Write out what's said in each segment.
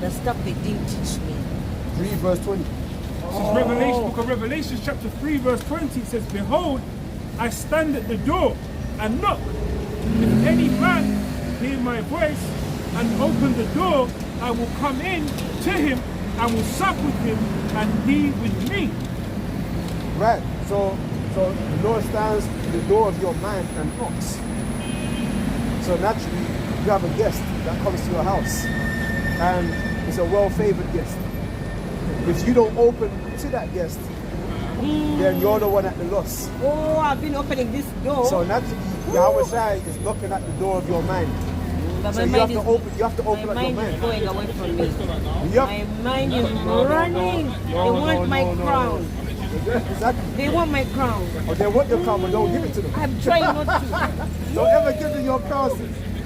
the stuff they didn't teach me. 3 verse 20. Book of Revelation chapter 3 verse 20, it says, behold, I stand at the door and knock. If any man hear my voice and open the door, I will come in to him and will sup with him and he with me. Right. So the Lord stands at the door of your mind and knocks. So naturally, you have a guest that comes to your house, and it's a well-favored guest. If you don't open to that guest, then you're the one at the loss. Oh, I've been opening this door. So naturally, Yahawashi is knocking at the door of your mind. But So you have to open up your my mind mind. is going away from me. Yep. My mind is running. They want my crown. Exactly. They want my crown. Or they want your crown, but don't give it to them. I'm trying not to. Don't ever give them your crown.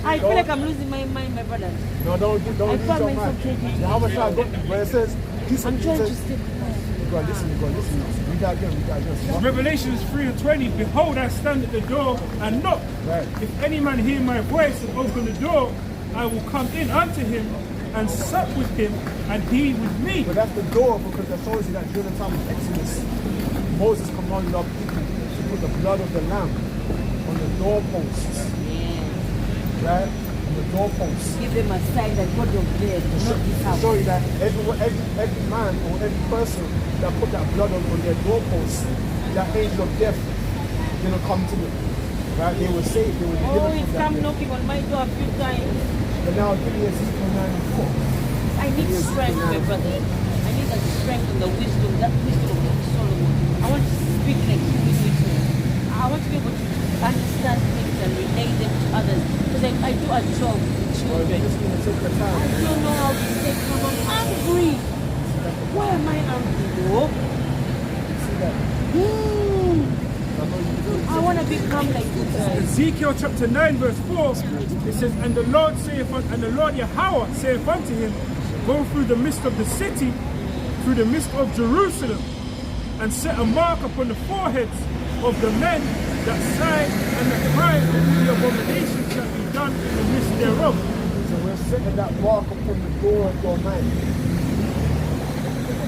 I feel like I'm losing my mind, my brother. No, don't lose I your found mind. myself taking Yahawashi got, where it says, I'm trying to stay quiet. Go on, listen. Read that again. Revelations 3 and 20, behold, I stand at the door and knock. Right. If any man hear my voice and open the door, I will come in unto him and sup with him and he with me. But that's the door, because that shows you that during the time of Exodus, Moses commanded our people to put the blood of the lamb on the doorposts. Right? On the doorposts. Give them a sign that God of there, not this To house. show you that every man or every person that put that blood on their doorposts, that angel of death didn't come to them. Right? They were saved, they were Oh, delivered he's from that come death. knocking on my door a few times. But now give me a 9 and 4. I need strength, my brother. I need that strength and the wisdom, that wisdom of Solomon. I want to speak like you with me. I want to be able to understand things and relate them to others. Because I do a job with children. I don't know how to say come. I'm angry. Why am I angry though? I want to become like you guys. Ezekiel chapter 9 verse 4, it says, and the Lord Yahweh saith unto him, go through the midst of the city, through the midst of Jerusalem, and set a mark upon the foreheads of the men that sigh and that cry, and the abomination shall be done in the midst thereof. So we're setting that mark upon the door of your mind.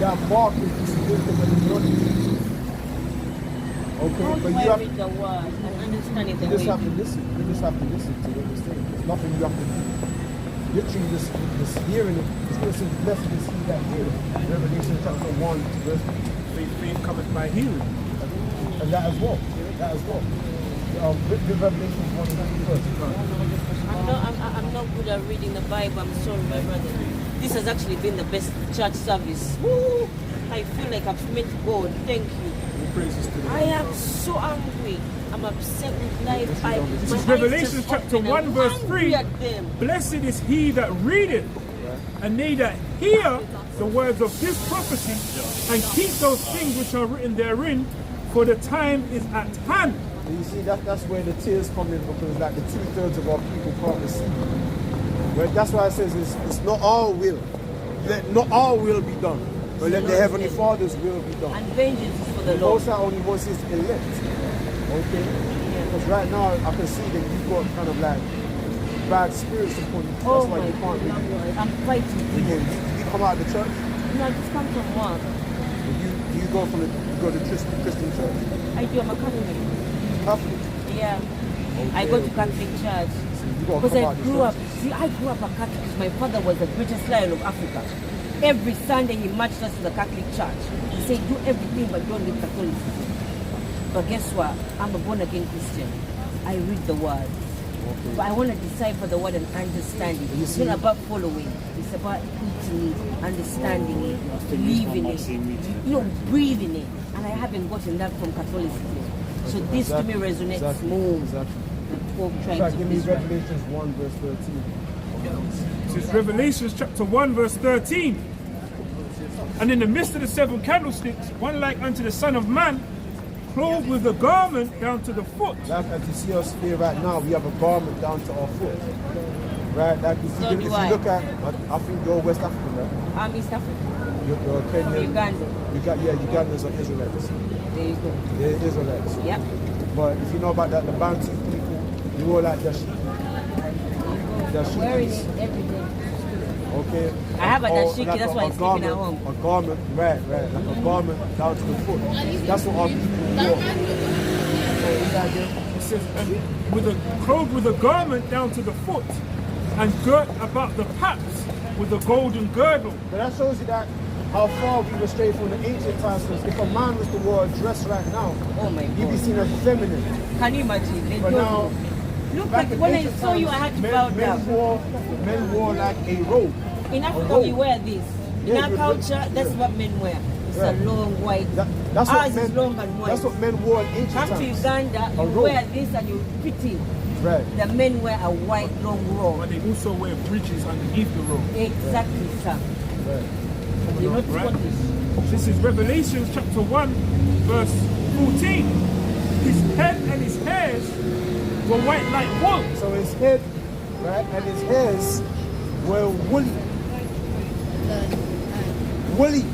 That mark is the wisdom of the Lord. Okay, How but do you I have, read the word and understand it the you just way have to listen. You just have to listen to what he's saying. There's nothing you have to do. Literally just hearing it. It's going to say, blessed is he that heareth. Revelation chapter 1 verse 3. Faith cometh by hearing. And that as well. That as well. The Revelation 1 first. I'm not good at reading the Bible. I'm sorry, my brother. This has actually been the best church service. Woo! I feel like I've met God. Thank you. Praises to the I am so angry. I'm upset with life. This is Revelation chapter 1 verse 3. Blessed is he that readeth, and they that hear the words of this prophecy, and keep those things which are written therein, for the time is at hand. You see, that's where the tears come in, because like the 2/3 of our people can't receive. Well, that's why it says it's not our will. Not our will be done, but let the Heavenly Father's will be done. And vengeance is for the The Lord. Most High only wants his elect. Okay? Because right now I can see that you've got kind of like bad spirits upon you. That's Oh why my you can't God, really. I'm fighting Did people. you come out of the church? No, I just come from work. You go from you go to Christian church? I do. I'm a Catholic. Catholic? Yeah. I go to Catholic church. You gotta Because come I out the grew church. up, I grew up a Catholic because my father was the greatest lion of Africa. Every Sunday he marched us to the Catholic church. He said, do everything but don't leave Catholicism. But guess what? I'm a born-again Christian. I read the word. Okay. But I want to decipher the word and understand it. It's not about following. It's about eating it, understanding it, believing it, breathing it. And I haven't gotten that from Catholicism. So this to me resonates more. Exactly. Trying to Give me Israel. Revelations 1 verse 13. This is Revelation chapter 1 verse 13. And in the midst of the 7 candlesticks, one like unto the Son of Man, clothed with a garment down to the foot. Like as you see us here right now, we have a garment down to our foot. Right? Like if So you do I. look at, I think you're West African, right? I'm East African. You're Kenyan. Uganda. Ugandans are Israelites. There you go. They're Israelites. Yep. But if you know about that, the Bantu people, you all like their sheep. Their sheep Wearing is- it every day. Okay. I have a Or dashiki, like that's why I'm sleeping at home. A garment, right, like a garment down to the foot. That's what our people wore. So is that again? It says, and with a clothed with a garment down to the foot, and girt about the paps with a golden girdle. But that shows you that how far we were straight from the ancient times. Because if a man was to wear a dress right now, Oh my he'd be God. seen as feminine. Can you imagine? They But don't now, know. Look, back like in when I ancient saw you, I times, had to bow down. Men wore like a robe. In a Africa, robe. we wear this. In Yeah, our you- culture, that's yeah. what men wear. It's Right. a long white. That's what Ours men. is long and white. That's what men wore in ancient Come to times. Uganda, A you robe. wear this and you fit it. Right. The men wear a white long robe. But they also wear breeches underneath the robe. Exactly, sir. Right. You're not Right. Scottish. This is Revelation chapter 1, verse 14. His head and his hairs were white like wool. So his head, right, and his hairs were woolly. Woolly.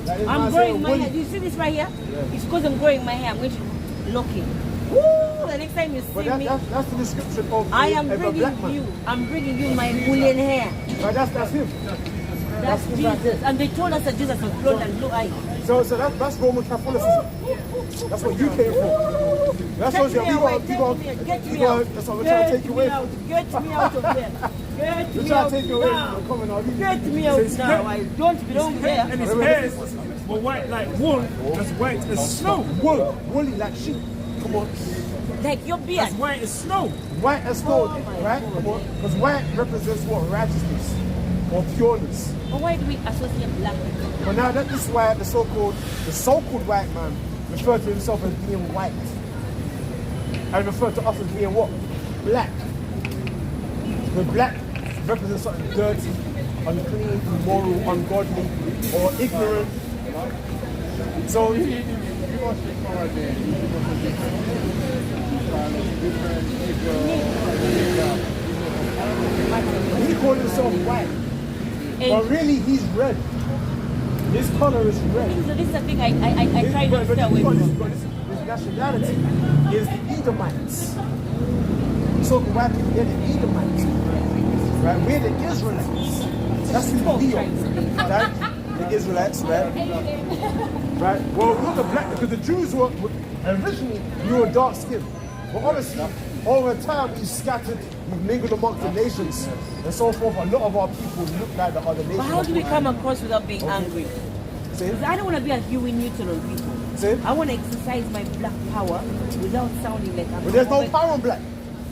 Like this I'm man growing saying my woolly. hair. Do you see this right here? Yeah. It's because I'm growing my hair. I'm going to lock it. Woo! The next time you But see me, that's the description of I am a black bringing man. you. I'm bringing you my woolen hair. Right, that's him. That's him right Jesus. And they told us that Jesus was blonde and blue eyes. So that's Roman Catholicism. That's what you came from. That shows you Get me away, get me out. that's what we're trying to take you away from. Get me out of there. Get We're me trying out to take you away now. from the common argument. Get me out His now. head- I don't belong And there. his hairs were white like wool, as white as snow. Woolly like sheep. Come on. Like your beard. As white as snow. White as snow, Oh my right? God. Because white represents what? Righteousness or pureness. But why do we associate black people? But now that is why the so-called white man referred to himself as being white. And referred to us as being what? Black. The black represents something dirty, unclean, immoral, ungodly, or ignorant. So he called himself white. But really he's red. His color is red. So this is the thing I try to stay away from. This nationality is the Edomites. So the white people, they're the Edomites. Right? We're the Israelites. That's who we are. Right? The Israelites, right? Right? Well, we're the black, because the Jews were originally, you were dark skinned. But obviously, over time, we scattered, we mingled amongst the nations, and so forth. A lot of our people look like the other nations. But how do we come across without being angry? See? Because I don't want to be a Huey Newton on people. See? I want to exercise my black power without sounding like I'm. But there's no power on black.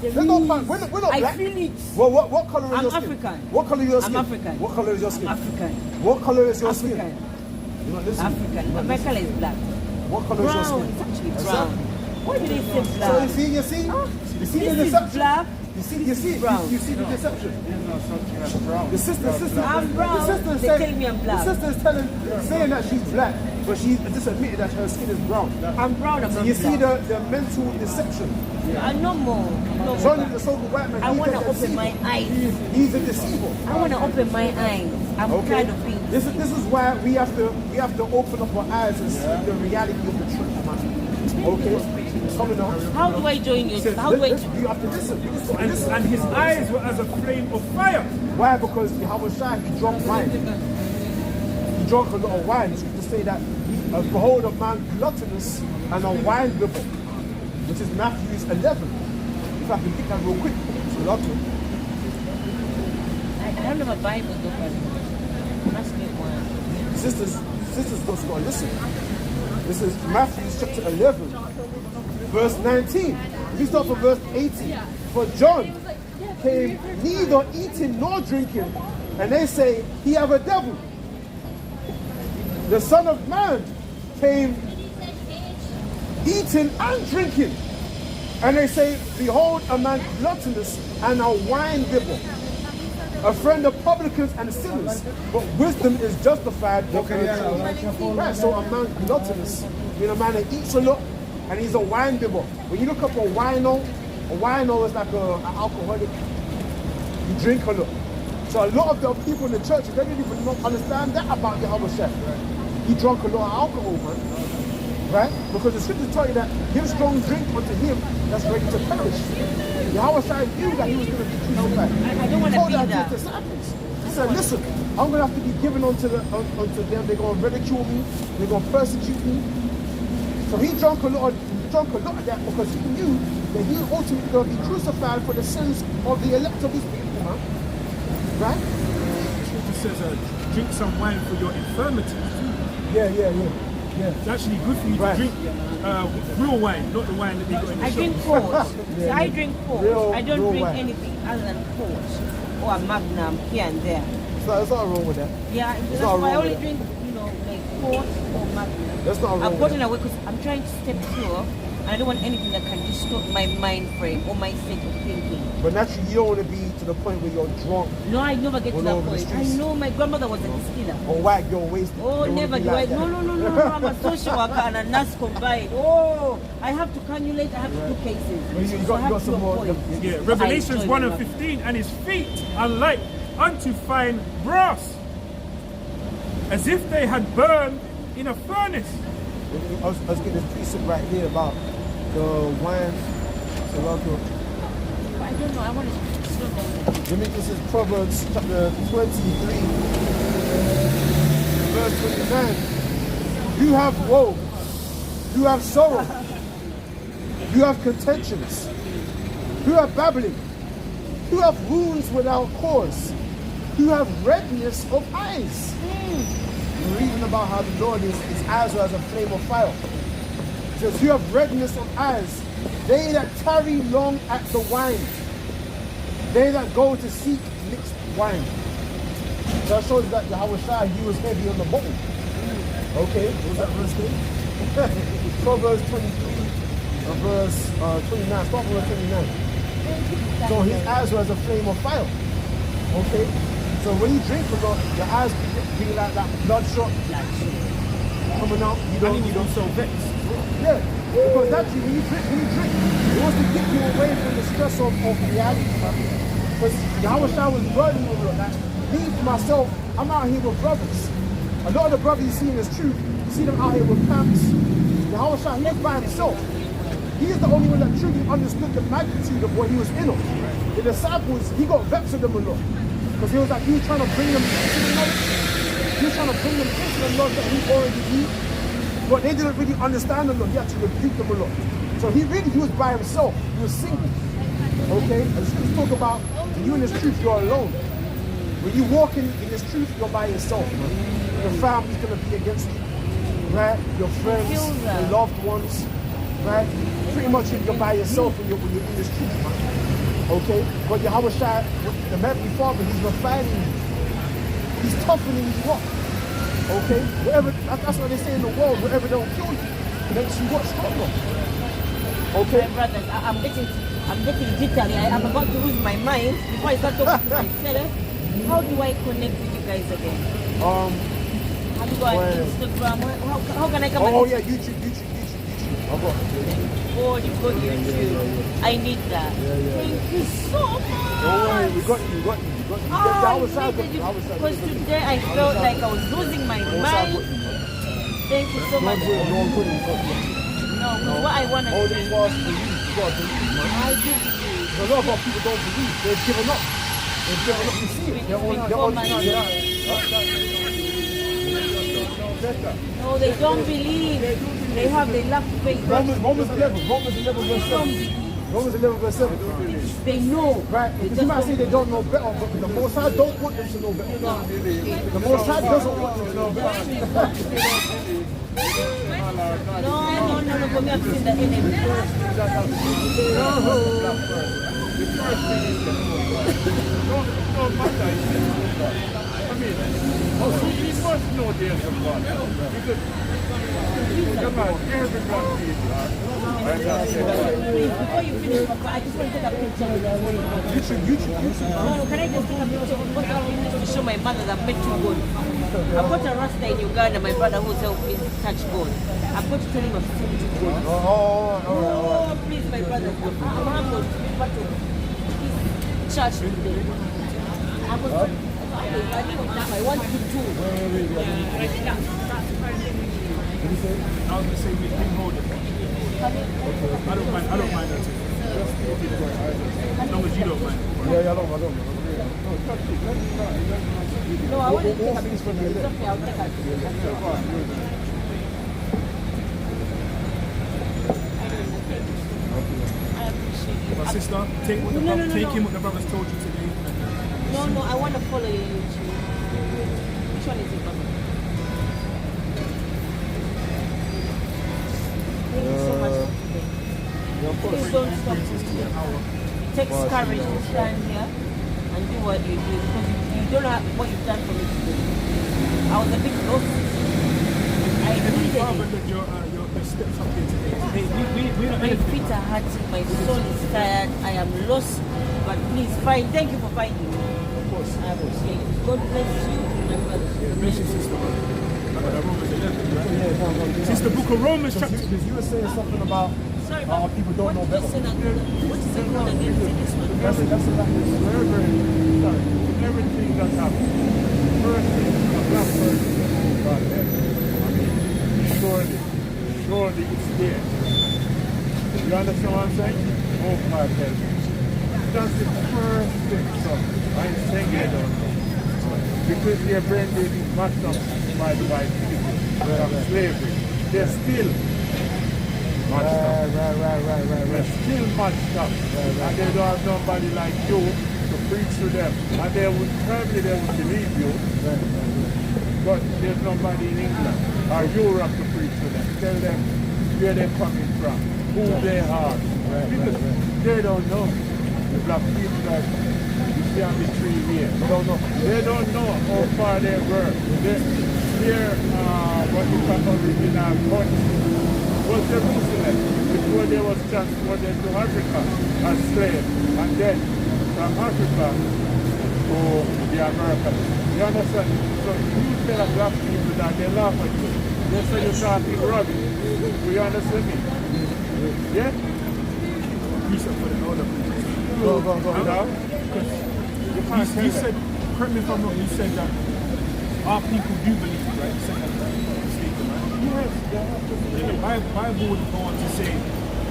There's no power. We're not I black. feel it. Well, what color is I'm your skin? African. What color is your I'm skin? African. What color is your skin? African. What color is your African. skin? You're not listening. African. My color is black. What color is your Brown. skin? It's actually Is brown. that- Why do they say So black? you see, you see This the is deception. black. You see brown. you see the deception. The sister, I'm brown. The sister is They saying, tell me I'm black. The sister is saying that she's black, but she just admitted that her skin is brown. I'm brown. I'm So not you see black. the mental deception. No more. No Showing more. the so-called white man. I he's want the to open my deceiver. eyes. He's a deceiver. I want to open my eyes. I'm Okay. tired of being. This is why we have to open up our eyes and see the reality of the truth, man. Okay, it's coming on. How do I join you? How do I? You have to listen. You just gotta listen. And his eyes were as a flame of fire. Why? Because Yahawashi, he drank wine. He drank a lot of wine. So you can say that, behold a man gluttonous and a wine bibber, which is Matthew 11. If I can get that real quick. So lovely. I don't have a Bible though, but must get one. Sisters just got to listen. This is Matthew chapter 11, verse 19. If you start from verse 18. For John came neither eating nor drinking, and they say he have a devil. The Son of Man came eating and drinking, and they say, behold, a man gluttonous and a wine bibber, a friend of publicans and sinners, but wisdom is justified. Right, so a man gluttonous, a man that eats a lot, and he's a wine bibber. When you look up a wino is like an alcoholic. You drink a lot. So a lot of the people in the church, they don't even understand that about Yahawashi. He drank a lot of alcohol, man. Right? Because the scriptures tell you that give strong drink unto him that's ready to perish. Yahawashi knew that he was going to be crucified. I don't want to He told be that to that. his disciples. He said, listen, I'm going to have to be given onto them. They're going to ridicule me. They're going to persecute me. So he drank a lot of that because he knew that he ultimately going to be crucified for the sins of the elect of his people, man. Right? Scripture says, drink some wine for your infirmities. Yeah. It's actually good for you to drink real wine, not the wine that they got in the I shop. drink port. See, I drink port. I don't real drink wine. anything other than port or a magnum here and there. So there's nothing wrong with that. Yeah, that's not why I wrong only with drink, like port or magnum. That's not wrong I've with gotten that. away because I'm trying to step pure and I don't want anything that can distort my mind frame or my state of thinking. But naturally, you don't want to be to the point where you're drunk No, I never get to all that over the point. I streets. know my grandmother was a distiller. or whack your waist. Oh, never do I. No, I'm a social worker and a nurse combined. Oh, I have to cannulate, I have to do cases. You So I have got to some more. avoid. Yeah, Revelations I enjoy 1 my and life. 15, and his feet are like unto fine brass, as if they had burned in a furnace. I was getting this precept right here about the wine. So But I don't know, I want to slow down. let me, this is Proverbs chapter 23, verse 29. You have woe, you have sorrow, you have contentions, you have babbling, you have wounds without cause, you have redness of eyes. We're reading about how the Lord his eyes are as a flame of fire. It says, you have redness of eyes, they that tarry long at the wine, they that go to seek mixed wine. So that shows that Yahawashi, he was heavy on the bottle. Okay, what was that verse there? Proverbs 23, verse 29. Start from verse 29. So his eyes were as a flame of fire. Okay, so when you drink a lot, your eyes be like that bloodshot coming out. You don't so vexed. yeah, because naturally when you drink, it wants to get you away from the stress of reality. Because Yahawashi was burning with it. Like, me, for myself, I'm out here with brothers. A lot of the brothers you see in this truth, you see them out here with pants. Yahawashi, he was by himself. He is the only one that truly understood the magnitude of what he was in on. The disciples, he got vexed with them a lot. Because he was like, he was trying to bring them into the knowledge. He was trying to bring them into the knowledge that he already knew. But they didn't really understand the Lord. He had to rebuke them a lot. So he was by himself. He was single. Okay? And the scriptures talk about when you in this truth, you're alone. When you walk in this truth, you're by yourself. Your family's going to be against you. Right? Your friends, your loved ones. Right? Pretty much you're by yourself when you're in this truth, man. Okay? But Yahawashi, the Heavenly Father, he's refining you. He's toughening you up. Okay? Whatever, that's what they say in the world. Whatever don't kill you, it makes you what? Stronger. Okay? My brothers, I'm getting jittery. I'm about to lose my mind before I start talking to myself. How do I connect with you guys again? Have you got Instagram? How can I come Oh back? yeah, YouTube. I've got it. Oh, you've got YouTube. I need that. Thank you so much. Don't worry, we got you. I needed you because today I felt like I was losing my mind. Thank you so much. No, because what I want to All do, this was believe. You got to believe, man. I do believe. Because a lot of people don't believe. They've given up. You see it. They're No, they don't believe. They lack faith. Romans 11 verse 7. Romans 11 verse 7. They know. Right? Because you might say they don't know better, but the Most High don't want them to know better. The Most High doesn't want them to know better. No. For me, I've seen the enemy. The first thing is don't matter. I mean, we must know there's a God. Because come on, everybody is God. Please, before you finish, Papa, I just want to take a picture of you. No, can I just take a picture? Because I want to show my mother that I've met you good. I've got a Rasta in Uganda, my brother who's helped me touch God. I've got to tell him I've seen you good. Oh, please, my brother. I'm humbled to be part of this church today. I want you to. I was going to say we can hold it. I don't mind that. As long as you don't mind. Yeah, I don't. No, I want to take a picture. It's okay, I'll take a picture. I appreciate you. My sister, take him what the brothers told you today. No, I want to follow your YouTube. Which one is it, brother? Thank you so much for today. Please don't stop. It takes courage to stand here and do what you do because you don't know what you've done for me today. I was a bit lost. I needed it. Your steps up here today. We My feet are hurting, my soul is tired, I am lost. But please find. Thank you for finding me. Of course. I appreciate it. God bless you, my brother. Bless you, sister. Romans 11, right? It's the book of Romans chapter. You were saying something about Sorry, how people don't know better. What is it called again? Say this one. That's Everything that happens. First thing, that person God help. I mean, surely it's there. You understand what I'm saying? Oh, God help me. That's the first thing. So I'm saying they don't know. Because their brain is mashed up by the white people from slavery. They're still matched up. They're still matched up. And they don't have nobody like you to preach to them. And they would probably believe you. But there's nobody in England or Europe to preach to them. Tell them where they're coming from, who they are. Because they don't know. The black people that you see on the tree here. They don't know how far they were. Their what you call original country was Jerusalem before they was transported to Africa as slaves, and then from Africa to the Americans. You understand? So you tell a black people that they laugh at you. They say you're talking rubbish. Do you understand me? Yeah? Peace up for the older people. Go. Now, you said, correct me if I'm wrong, you said that our people do believe, right? You said that mistaken, right? Yes. And the Bible would go on to say,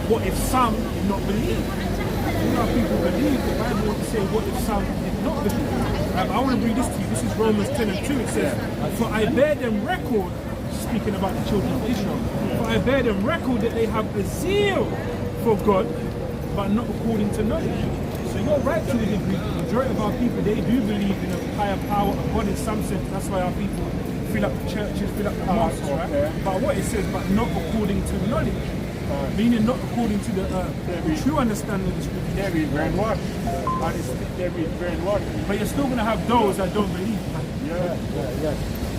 what if some did not believe? All our people believe. The Bible would say, what if some did not believe? I want to read this to you. This is Romans 10 and 2. It says, for I bear them record, speaking about the children of Israel, for I bear them record that they have a zeal for God, but not according to knowledge. So you're right to a degree. The majority of our people, they do believe in a higher power of God in some sense. That's why our people fill up the churches, fill up the mosques, right? But what it says, but not according to knowledge. Meaning not according to the true understanding of the scripture. They be brainwashed. They be brainwashed. But you're still going to have those that don't believe. Yeah.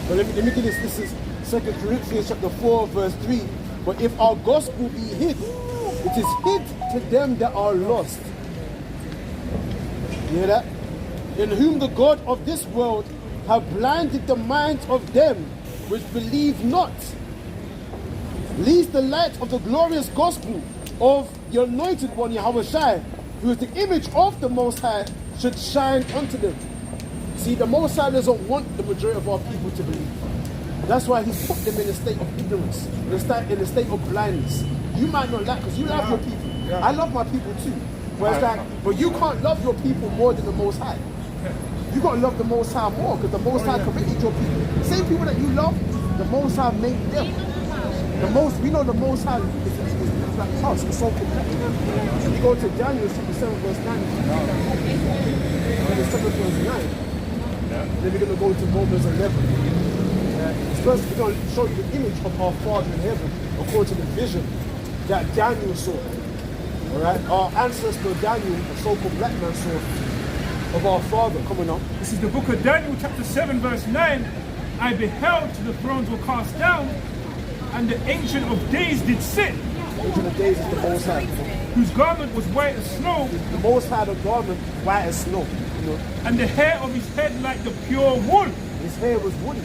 But let me give this. This is 2 Corinthians chapter 4, verse 3. But if our gospel be hid, it is hid to them that are lost. You hear that? In whom the God of this world have blinded the minds of them which believe not, lest the light of the glorious gospel of the anointed one, Yahawashi, who is the image of the Most High, should shine unto them. See, the Most High doesn't want the majority of our people to believe. That's why He's put them in a state of ignorance, in a state of blindness. You might not like, because you love your people. I love my people too. But it's like, but you can't love your people more than the Most High. You got to love the Most High more, because the Most High created your people. The same people that you love, the Most High made them. We know the Most High is like us, it's so complete. You go to Daniel chapter 7 verse 9, and the 7 verse 9. Then we're going to go to Romans 11. First, we're going to show you the image of our Father in heaven, according to the vision that Daniel saw. All right, our ancestor Daniel, the so-called black man, saw of our Father coming up. This is the book of Daniel, chapter 7, verse 9. I beheld till the thrones were cast down, and the Ancient of Days did sit. Ancient of Days is the Most High. Whose garment was white as snow. The Most High, the garment, white as snow. You know? And the hair of his head like the pure wool. His hair was woolly.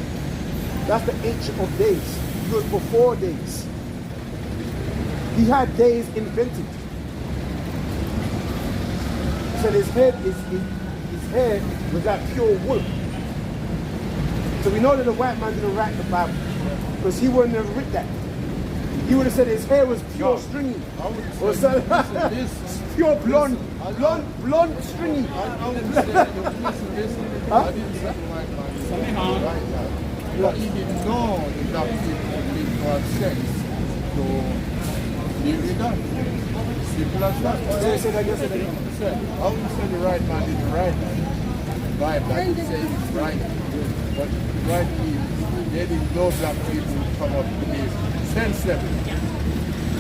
That's the Ancient of Days. He was before days. He had days invented. So his hair was like pure wool. So we know that the white man didn't write the Bible, because he wouldn't have written that. He would have said his hair was pure stringy, or something. Pure blonde. Blonde, stringy. I didn't say the white man is right now. But he didn't know the black people didn't have sex. So, he did that. Simple as that. Say that again. I wouldn't say the right man didn't right now. Right, like you say it's right. But the right people, they didn't know black people would come up to this sense level.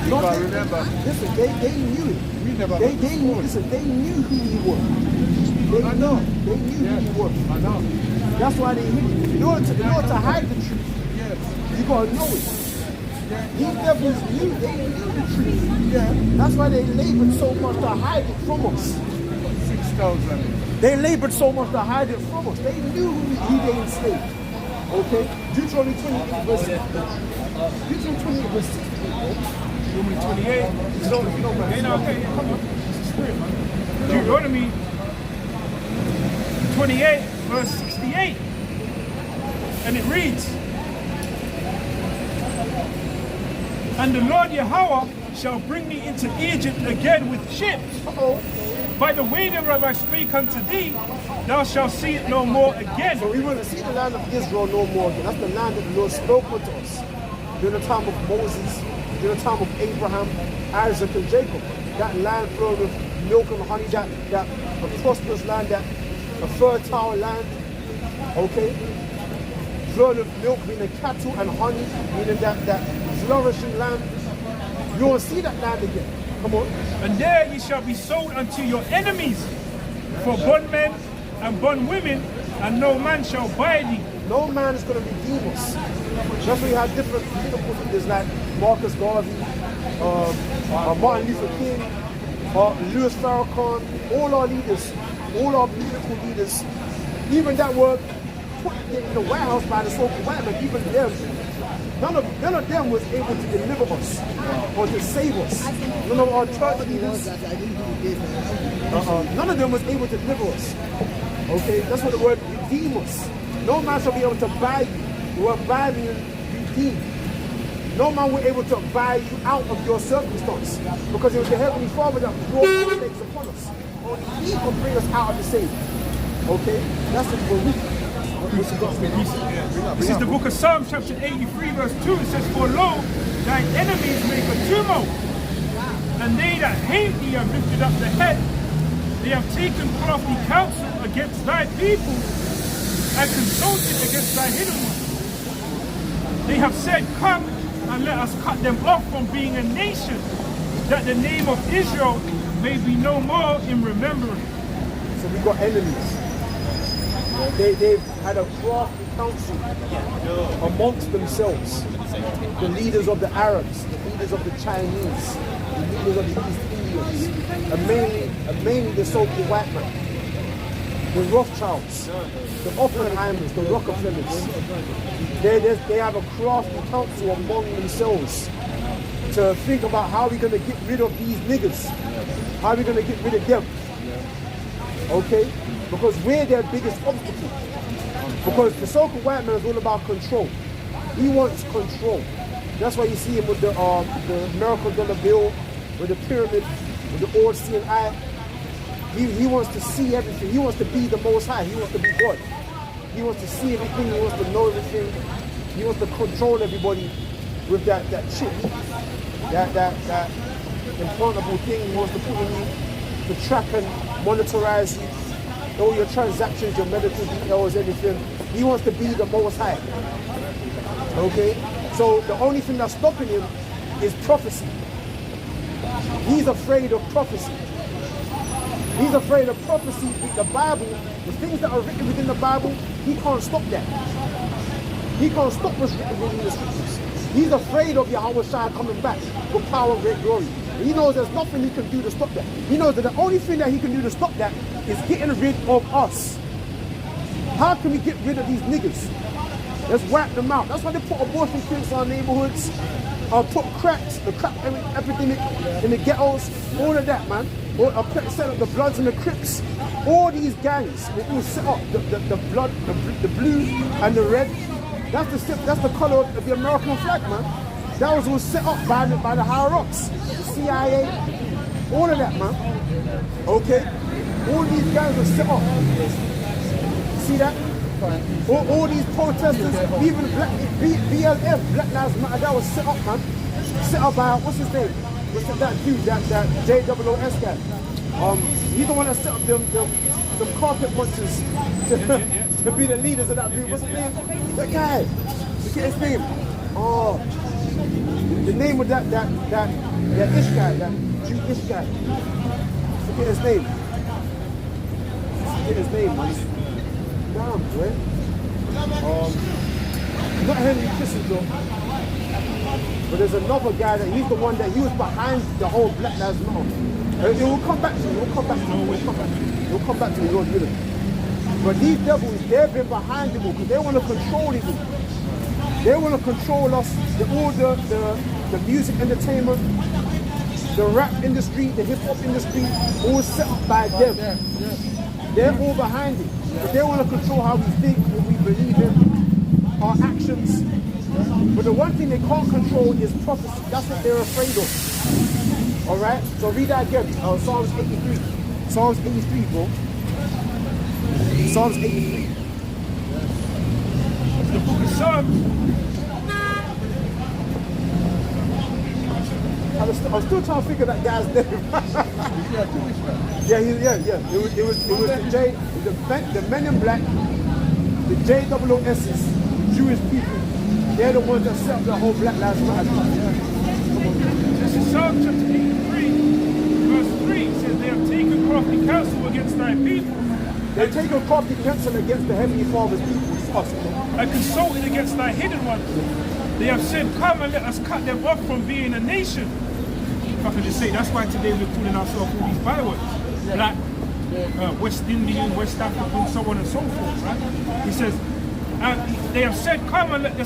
Because remember, Listen, they knew it. we never They knew who he was. They knew who he was. I know. That's why they hid it. In order to hide the truth, Yes. you gotta know it. These devils knew the truth. Yeah. That's why they labored so much to hide it from us. 6,000. They labored so much to hide it from us. They knew who they enslaved. Okay? Deuteronomy 28 verse 6. Deuteronomy 28 verse 6. Deuteronomy 28. If you don't mind. Okay, come on. It's the spirit, man. Deuteronomy 28, verse 68. And it reads, and the Lord Yahweh shall bring thee into Egypt again with ships. By the way thereof I speak unto thee, thou shalt see it no more again. So we will see the land of Israel no more again. That's the land that the Lord spoke unto us during the time of Moses, during the time of Abraham, Isaac, and Jacob. That land flowing with milk and honey, that a prosperous land, that a fertile land, okay? Flowing with milk, meaning cattle, and honey, meaning that flourishing land. You won't see that land again. Come on. And there ye shall be sold unto your enemies for bondmen and bondwomen, and no man shall buy thee. No man is going to redeem us. That's why you have different political leaders like Marcus Garvey, Martin Luther King, Louis Farrakhan, all our leaders, all our political leaders, even that were put in the White House by the so-called white man, even them, none of them was able to deliver us or to save us. None of our church leaders, none of them was able to deliver us. Okay, that's what the word redeem us. No man shall be able to buy you. The word buy means redeem. No man will be able to buy you out of your circumstance, because it was the Heavenly Father that brought all things upon us. Only He can bring us out of the same. Okay, that's the belief. This is the book of Psalms, chapter 83, verse 2. It says, for lo, thine enemies make a tumult, and they that hate thee have lifted up the head. They have taken crafty counsel against thy people, and consulted against thy hidden ones. They have said, come, and let us cut them off from being a nation, that the name of Israel may be no more in remembrance. So we got enemies. They've had a crafty council amongst themselves. The leaders of the Arabs, the leaders of the Chinese, the leaders of the East Indians, and mainly the so-called white man. The Rothschilds, the Oppenheimers, the Rockefellers. They have a crafty council among themselves to think about how we're going to get rid of these niggas. How we're going to get rid of them. Okay? Because we're their biggest obstacle. Because the so-called white man is all about control. He wants control. That's why you see him with the American dollar bill, with the pyramid, with the all-seeing eye. He wants to see everything. He wants to be the Most High. He wants to be God. He wants to see everything. He wants to know everything. He wants to control everybody with that chip, that implantable thing he wants to put in you to track and monitorize you, all your transactions, your medical details, everything. He wants to be the Most High. Okay? So the only thing that's stopping him is prophecy. He's afraid of prophecy. He's afraid of prophecy. The Bible, the things that are written within the Bible, he can't stop that. He can't stop what's written within the scriptures. He's afraid of Yahawashi coming back with power and great glory. He knows there's nothing he can do to stop that. He knows that the only thing that he can do to stop that is getting rid of us. How can we get rid of these niggas? Let's wipe them out. That's why they put abortion clinics in our neighborhoods, put the crack epidemic in the ghettos, all of that, man. Set up the Bloods and the Crips. All these gangs, they all set up the blood, the blue and the red. That's the color of the American flag, man. That was all set up by the higher ups, the CIA, all of that, man. Okay? All these guys were set up. See that? All these protesters, even BLM, Black Lives Matter, that was set up, man. Set up by, what's his name? That dude, that JOOS guy. He's the one that set up them carpet punchers to be the leaders of that group. What's his name? That guy. Look at his name. Oh, the name of that ish guy, that Jewish guy. Look at his name. Look at his name, man. Damn, boy. Not Henry Kissinger, but there's another guy that he's the one that he was behind the whole Black Lives Matter. It will come back to you. It will come back to you. It will come back to you. It will come back to you. Lord willing. But these devils, they've been behind it all because they want to control it all. They want to control us, all the music entertainment, the rap industry, the hip hop industry, all set up by them. They're all behind it. But they want to control how we think, what we believe in, our actions. But the one thing they can't control is prophecy. That's what they're afraid of. Alright? So read that again. Psalms 83. Psalms 83, bro. Psalms 83. The book of Psalms. I was still trying to figure that guy's name. Yeah. It was the men in black, the JOOS's, the Jewish people. They're the ones that set up the whole Black Lives Matter. This is Psalm chapter 83, verse 3. It says, they have taken crafty counsel against thy people. They're taking crafty counsel against the Heavenly Father's people. And consulted against thy hidden ones. They have said, come and let us cut them off from being a nation. If I could just say, that's why today we're calling ourselves all these bywords. Black, West Indian, West African, so on and so forth, right? He says, and they have said, come and let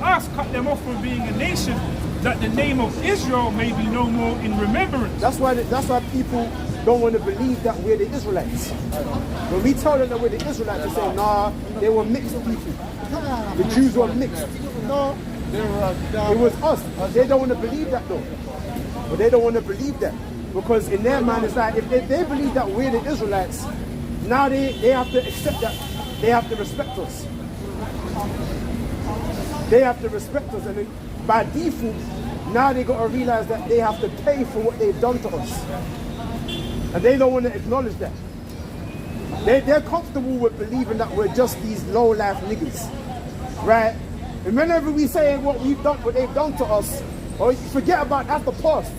us cut them off from being a nation, that the name of Israel may be no more in remembrance. That's why people don't want to believe that we're the Israelites. When we tell them that we're the Israelites, they say, nah, they were mixed people. The Jews were mixed. No, it was us. They don't want to believe that though. But they don't want to believe that. Because in their mind, it's like, if they believe that we're the Israelites, now they have to accept that. They have to respect us. They have to respect us. And by default, now they got to realize that they have to pay for what they've done to us. And they don't want to acknowledge that. They're comfortable with believing that we're just these low-life niggas. Right? And whenever we say what they've done to us, or forget about that's the past.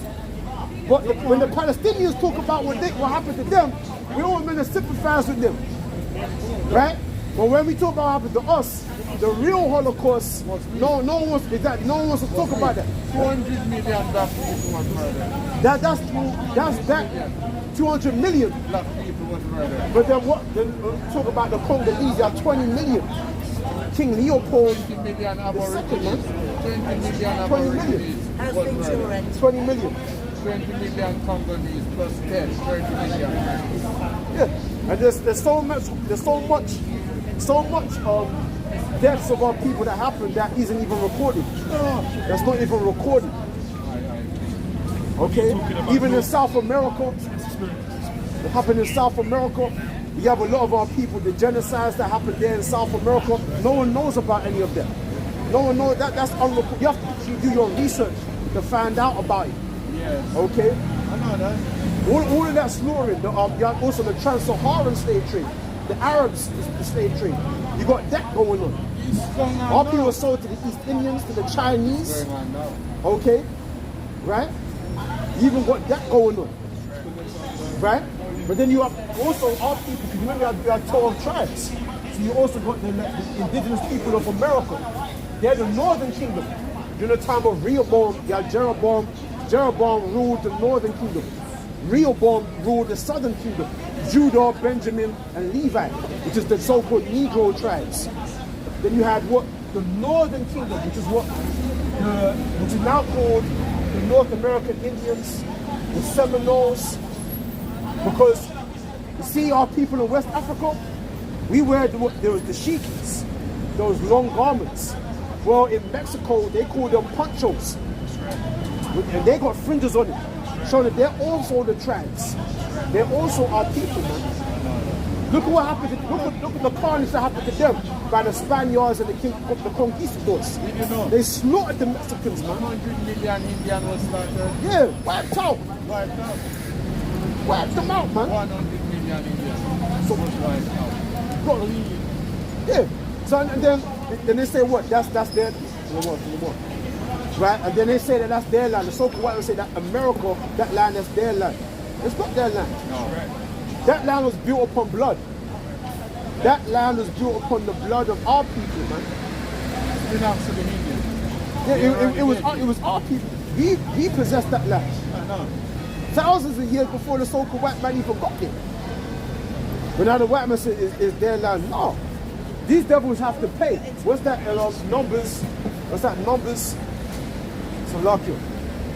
But when the Palestinians talk about what happened to them, we all meant to sympathize with them. Right? But when we talk about what happened to us, the real Holocaust, no one wants to talk about that. 200 million black people was murdered. That's 200 million. Black people was murdered. But then talk about the Congolese, there are 20 million. King Leopold, 20 million aborigines. 20 million. 20 million was murdered. 20 million. 20 million Congolese plus 10, 30 million. Yeah, and there's so much deaths of our people that happen that isn't even recorded. That's not even recorded. Okay? Even in South America, it happened in South America. We have a lot of our people, the genocides that happened there in South America, no one knows about any of that. No one knows that. That's unrecorded. You have to do your research to find out about it. Yes. Okay? I know that. All of that slaughtering, also the trans-Saharan slave trade, the Arabs, the slave trade. You got that going on. Our people were sold to the East Indians, to the Chinese. Okay? Right? You even got that going on. Right? But then you have also our people, because remember we have 12 tribes. So you also got the indigenous people of America. They're the northern kingdom. During the time of Rehoboam, you had Jeroboam. Jeroboam ruled the northern kingdom. Rehoboam ruled the southern kingdom. Judah, Benjamin, and Levi, which is the so-called Negro tribes. Then you had the northern kingdom, which is which is now called the North American Indians, the Seminoles. Because you see our people in West Africa, we wear there was the shikis, those long garments. Well, in Mexico, they call them ponchos. And they got fringes on it, showing that they're also the tribes. They also are people, man. Look at what happened. Look at the carnage that happened to them by the Spaniards and the conquistadors. Did you know? They slaughtered the Mexicans, man. 100 million Indian was slaughtered. Yeah, wiped out. Wiped out. Wiped them out, man. 100 million Indians. So much wiped out. Bro, yeah. So and then they say what? That's their what? Right? And then they say that that's their land. The so-called white will say that America, that land is their land. It's not their land. No. That land was built upon blood. That land was built upon the blood of our people, man. It belongs to the Indians. Yeah, it was our people. We possessed that land. I know. Thousands of years before the so-called white man even got it. But now the white man says is their land. No. These devils have to pay. What's that? Numbers. What's that? Numbers. So lock you.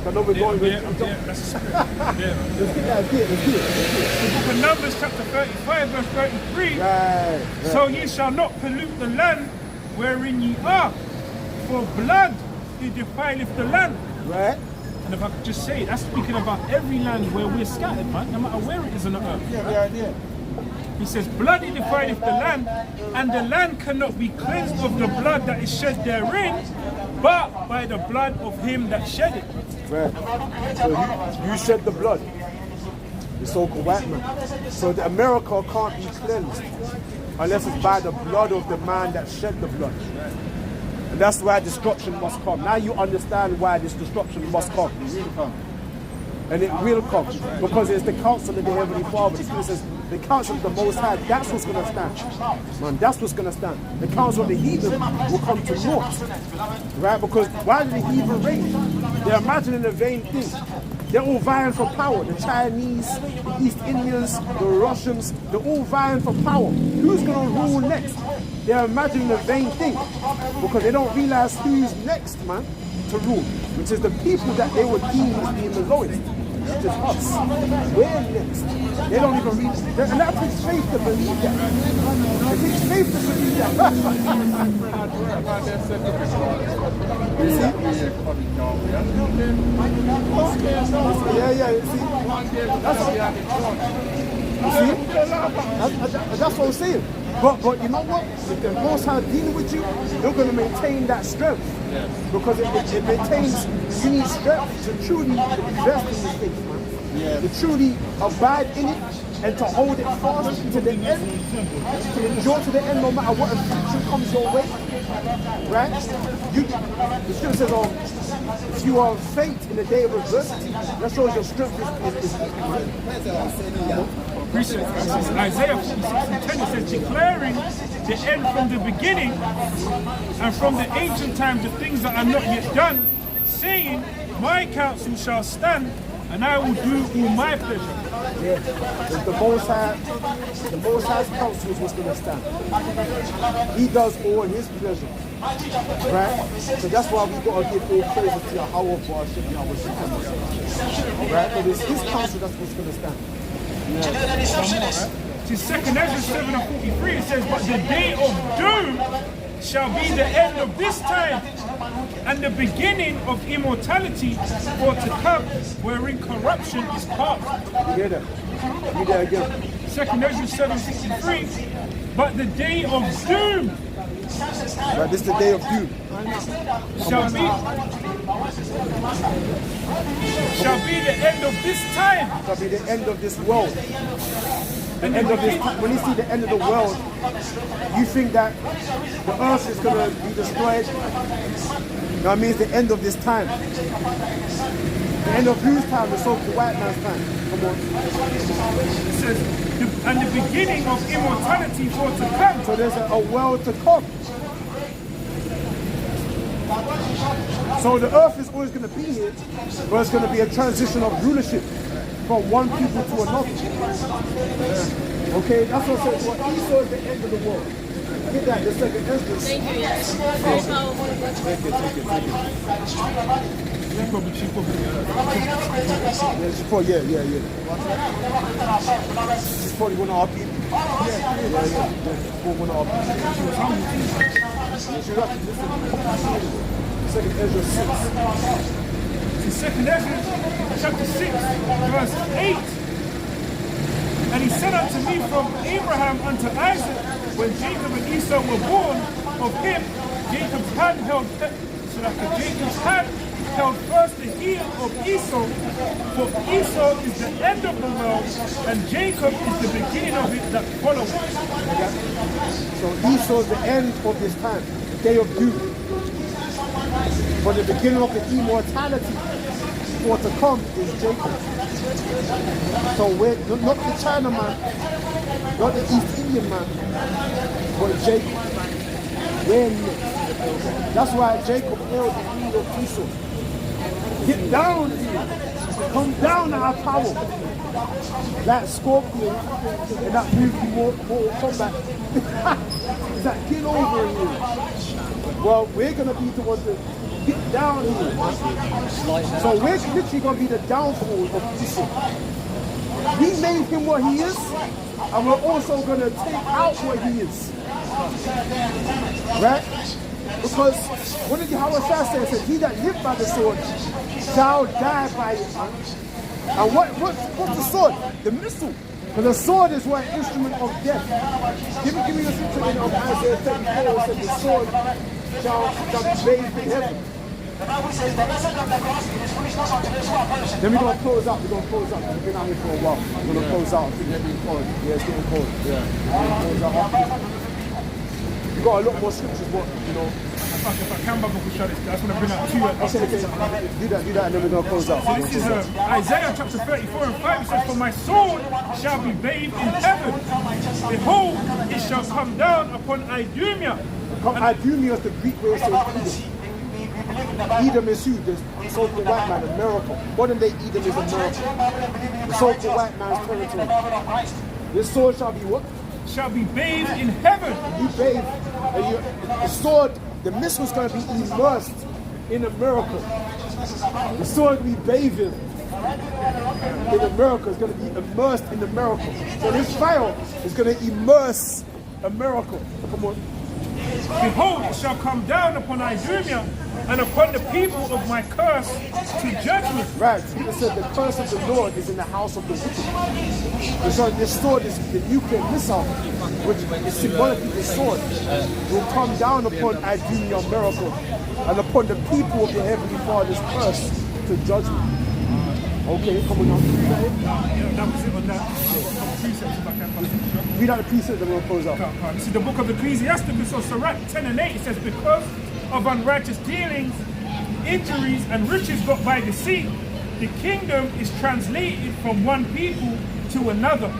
I know we're going with Let's get that here. Let's get it. The book of Numbers chapter 35 verse 33. Right. So ye shall not pollute the land wherein ye are, for blood it defileth the land. Right. And if I could just say, that's speaking about every land where we're scattered, man, no matter where it is on the earth. Yeah. He says, blood it defileth the land, and the land cannot be cleansed of the blood that is shed therein, but by the blood of him that shed it. Right. So you shed the blood. The so-called white man. So the America can't be cleansed unless it's by the blood of the man that shed the blood. And that's why destruction must come. Now you understand why this destruction must come. It will come. And it will come. Because it's the counsel of the Heavenly Father. The Scripture says the counsel of the Most High, that's what's going to stand. Man, that's what's going to stand. The counsel of the heathen will come to naught. Right? Because why do the heathen reign? They're imagining a vain thing. They're all vying for power. The Chinese, the East Indians, the Russians, they're all vying for power. Who's going to rule next? They're imagining a vain thing. Because they don't realize who's next, man, to rule. Which is the people that they would deem as being the lowest. Which is us. We're next. They don't even read. And that takes faith to believe that. It takes faith to believe that. You see? Yeah, you see? That's what I'm saying. But you know what? If the Most High dealing with you, you're going to maintain that strength. Yes. Because it maintains, you need strength to truly invest in this faith, man. Yes. To truly abide in it and to hold it fast to the end, to endure to the end no matter what affliction comes your way. Right? The scripture says, if you are faint in the day of adversity, that shows your strength is Isaiah 46:10 says, declaring the end from the beginning and from the ancient times the things that are not yet done, saying, my counsel shall stand and I will do all my pleasure. Yeah, the Most High's counsel is what's going to stand. He does all his pleasure. Right? So that's why we got to give all praises to Yahawashi for our ship and our ship. Right? But it's his counsel that's what's going to stand. To 2nd Ezra 7:43 it says, but the day of doom shall be the end of this time, and the beginning of immortality for to come, wherein corruption is past. You hear that? Read that again. 2nd Ezra 7:63, but the day of doom. Right, this is the day of doom. Shall be the end of this time. Shall be the end of this world. The end of this. When you see the end of the world, you think that the earth is going to be destroyed. No, it means the end of this time. The end of whose time? The so-called white man's time. Come on. It says, and the beginning of immortality for to come. So there's a world to come. So the earth is always going to be here, but it's going to be a transition of rulership from one people to another. Okay, that's what I said. Well, Esau is the end of the world. Get that, the second instance. Thank you, yes. Take it. She's probably one of our people. Yeah. One of our people. She was actually listening. Second Ezra 6. To 2nd Ezra chapter 6 verse 8. And he said unto me, from Abraham unto Isaac, when Jacob and Esau were born, of him Jacob's hand held, so that Jacob's hand held first the heel of Esau, for Esau is the end of the world, and Jacob is the beginning of it that follows. So Esau is the end of this time, the day of doom. But the beginning of the immortality for to come is Jacob. So we're not the Chinaman, not the East Indian man, but Jacob. We're next. That's why Jacob held the heel of Esau. Get down here. Come down at our power. That scorpion in that movie Mortal Kombat. Is that get over here? Well, we're going to be the ones that get down here. So we're literally going to be the downfall of Esau. We made him what he is, and we're also going to take out what he is. Right? Because what did Yahawashi say? He that lived by the sword shall die by it. And what's the sword? The missile. Because the sword is what instrument of death. Give me the scripture in Isaiah 34. It says the sword shall be bathed in heaven. Then we're going to close out. We're going to close out. We've been out here for a while. We're going to close out. I think it's getting cold. Yeah, it's getting cold. Yeah. We're going to close out. We've got a lot more scriptures, but, you know. If I can, I just want to bring out two. Do that, and then we're going to close out. So this is Isaiah chapter 34 and 5. It says, for my sword shall be bathed in heaven. Behold, it shall come down upon Idumea. Idumea is the Greek way of saying Edom. Edom is who? The so-called white man, America. Modern day Edom is America. The so-called white man's territory. This sword shall be what? Shall be bathed in heaven. Be bathed. The sword, the missile is going to be immersed in America. The sword we bathe in America is going to be immersed in America. So this fire is going to immerse America. Come on. Behold, it shall come down upon Idumea and upon the people of my curse to judgment. Right. It said the curse of the Lord is in the house of the wicked. So this sword is the nuclear missile, which is symbolically the sword, will come down upon Idumea, America, and upon the people of the Heavenly Father's curse to judgment. Okay, come on now. That was it on that. Read out the precept, then we'll close out. This is the book of Ecclesiasticus, so Sirach 10 and 8. It says, because of unrighteous dealings, injuries, and riches got by deceit, the kingdom is translated from one people to another.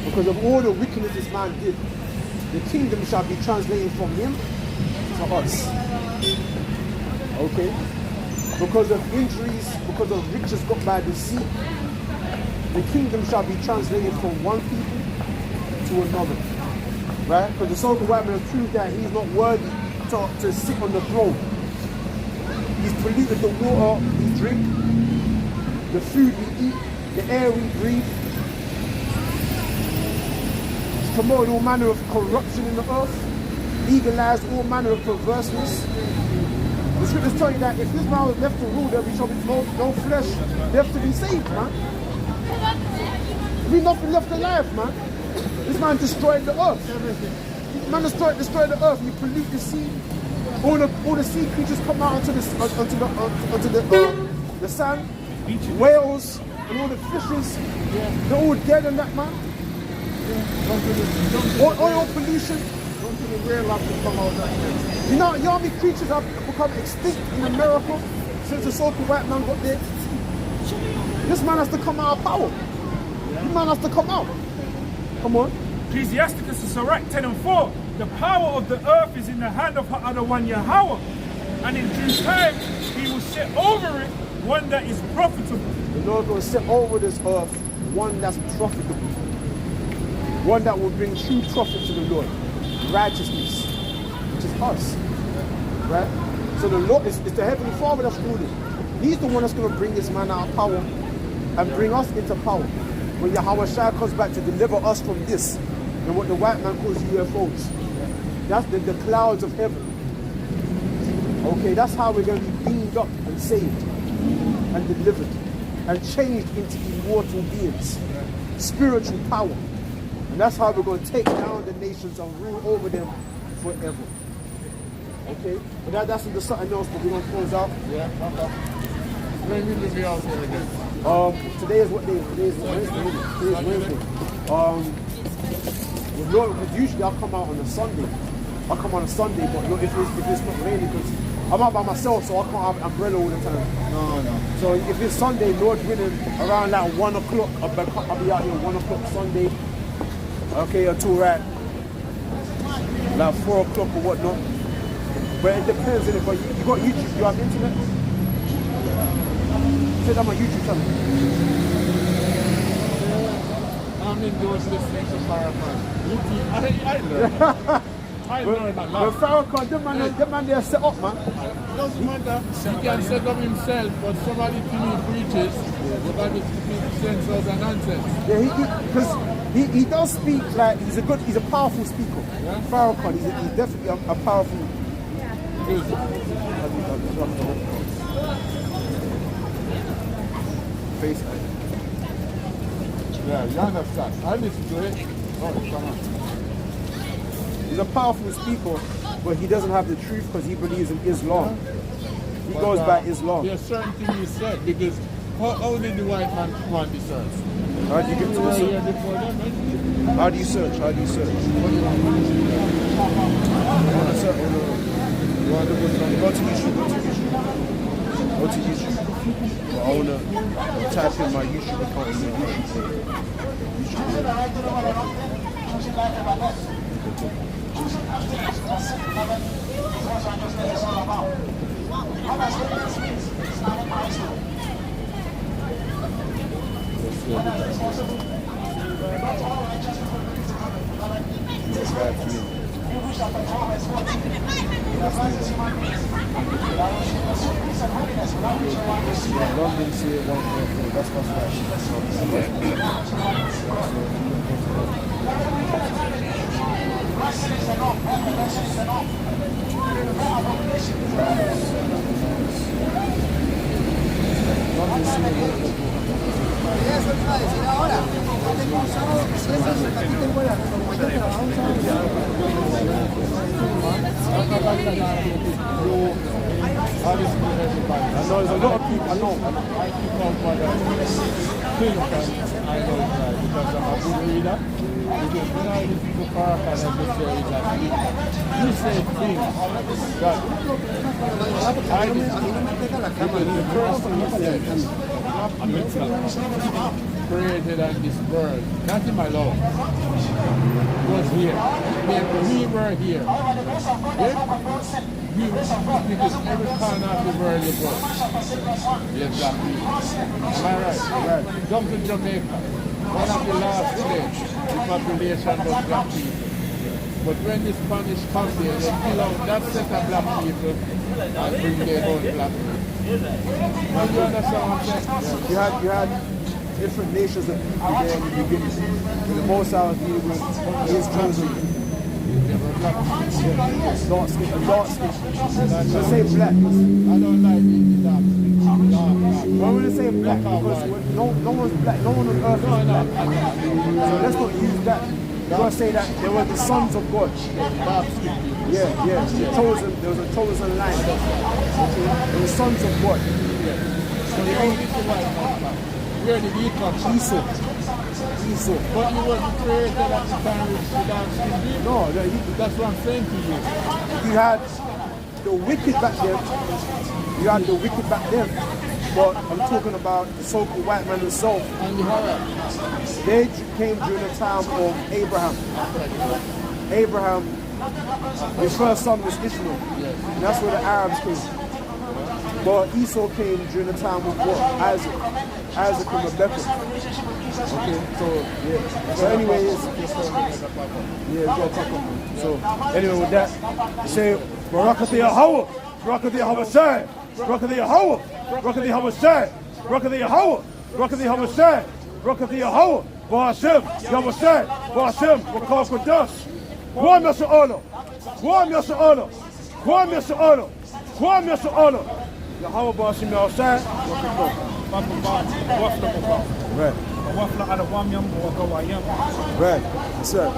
Because of all the wickedness this man did, the kingdom shall be translated from him to us. Okay? Because of injuries, because of riches got by deceit, the kingdom shall be translated from one people to another. Right? Because the so-called white man has proved that he's not worthy to sit on the throne. He's polluted the water we drink, the food we eat, the air we breathe. He's promoted all manner of corruption in the earth, legalized all manner of perverseness. The scriptures tell you that if this man was left to rule, there shall be no flesh left to be saved, man. There be nothing left alive, man. This man destroyed the earth. This man destroyed the earth. You pollute the sea. All the sea creatures come out onto the sand. Whales and all the fishes. They're all dead in that, man. Oil pollution. You know how many creatures have become extinct in America since the so-called white man got there? This man has to come out of power. This man has to come out. Come on. Ecclesiasticus is Sirach 10 and 4. The power of the earth is in the hand of her other one Yahweh, and in due time he will set over it one that is profitable. The Lord will set over this earth one that's profitable. One that will bring true profit to the Lord. Righteousness, which is us. Right? So the Lord is the Heavenly Father that's ruling. He's the one that's going to bring this man out of power and bring us into power. When Yahawashi comes back to deliver us from this and what the white man calls UFOs. That's the clouds of heaven. Okay, that's how we're going to be beamed up and saved and delivered and changed into immortal beings. spiritual power. And that's how we're going to take down the nations and rule over them forever. Okay? But that's into something else, but we're going to close out. Yeah, okay. When will you be out here again? Today is what day? Today is Wednesday. Because usually I'll come out on a Sunday. I'll come on a Sunday, but if it's not raining, because I'm out by myself, so I can't have an umbrella all the time. No. So if it's Sunday, Lord willing, around like 1 o'clock, I'll be out here 1 o'clock Sunday. Okay, until like 4 o'clock or whatnot. But it depends on it. But you got YouTube, you have internet? Say that on my YouTube channel. I'm endorsed listening to Farrakhan. I learned a lot. But Farrakhan, them man they are set up, man. It doesn't matter. He can set up himself, but somebody to me preaches, the Bible speaks sense of the nonsense. Yeah, because he does speak like he's a powerful speaker. Yeah? Farrakhan, he's definitely a powerful. Face. Yeah, you understand. I listen to it. Oh, come on. He's a powerful speaker, but he doesn't have the truth because he believes in Islam. He goes by Islam. There's certain things you said, because how did the white man find the search? How do you get to the search? How do you search? How do you search? Go to YouTube. Go to YouTube. I want to type in my YouTube account in my YouTube London, see it, that's what's Eso te iba a decir ahora. I listen to everybody. I know there's a lot of people, I know. I keep on what I think, and I know it right, because I'm a good reader. Because when I listen to Farrakhan, I just say that you say things that I because the first thing he said, created on this world, not in my law, was here. We were here. Yeah? Because every corner of the world you go, there's black people. Am I right? Right. Come to Jamaica. One of the last states, the population was black people. But when the Spanish come here, they kill out that set of black people and bring their own black people. Do you understand what I'm saying? Yeah. You had different nations of people there in the beginning. But the most I was dealing with is chosen. Dark skin. Let's say black. I don't like eating dark skin. Why would I say black? Because no one's black. No one on earth is black. So let's not use that. You gotta say that they were the sons of God. Yeah. Chosen. There was a chosen line. Okay. They were sons of God. So they only to white man. Where did he come from? Esau. But he wasn't created at the time with the dark skin people. No, That's what I'm saying to you. you had the wicked back then. But I'm talking about the so-called white man himself. And the horror. They came during the time of Abraham. His first son was Ishmael. And that's where the Arabs came. But Esau came during the time of what? Isaac and Rebecca. Okay, so yeah. So anyways, So anyway, with that, say Barakati Yahweh, Barakati Yahawashi, Barakati Yahweh, Barakati Yahawashi, Barakati Yahweh, Barakati Yahawashi, Barakati Yahweh, Ba'ashem, Yahawashi, Ba'ashem, Bakar Kodash, Kwam Yasha'ala, Kwam Yasha'ala, Kwam Yasha'ala, Kwam Yasha'ala, Yahweh Ba'ashem Yahawashi, right. wafla ala wamyam wa gawayam. Right. That's right.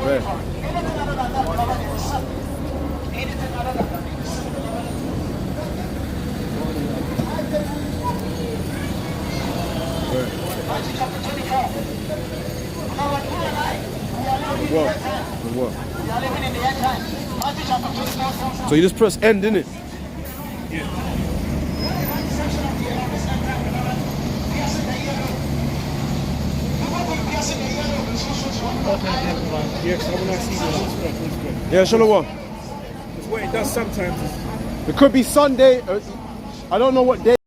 Right. What? So you just press end, innit? Yes, I wanna see the Yeah, Shalom. It's what it does sometimes. It could be Sunday. I don't know what day.